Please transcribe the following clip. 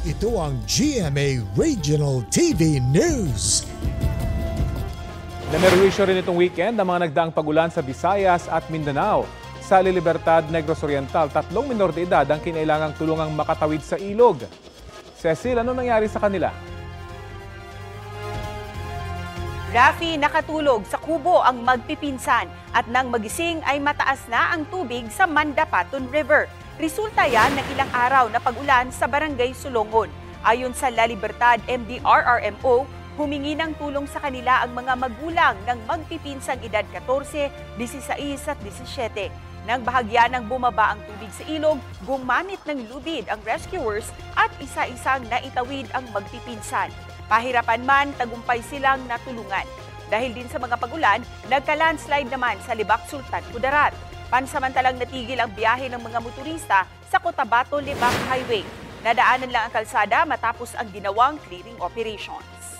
Ito ang GMA Regional TV News. Namerwisyo rin itong weekend ang mga nagdaang pagulan sa Visayas at Mindanao. Sa Libertad, Negros Oriental, 3 minor de edad ang kinailangang tulungang makatawid sa ilog. Cecil, ano nangyari sa kanila? Rafi, nakatulog sa kubo ang magpipinsan at nang magising ay mataas na ang tubig sa Mandapaton River. Resulta yan ng ilang araw na pag-ulan sa Barangay Sulongon. Ayon sa La Libertad MDRRMO, humingi ng tulong sa kanila ang mga magulang ng magpipinsang edad 14, 16 at 17. Nang bahagya ng bumaba ang tubig sa ilog, gumamit ng lubid ang rescuers at isa-isang naitawid ang magpipinsan. Pahirapan man, tagumpay silang natulungan. Dahil din sa mga pagulan, nagka-landslide naman sa Libak Sultan Kudarat. Pansamantalang natigil ang biyahe ng mga motorista sa Cotabato-Libak Highway. Nadaanan lang ang kalsada matapos ang ginawang clearing operations.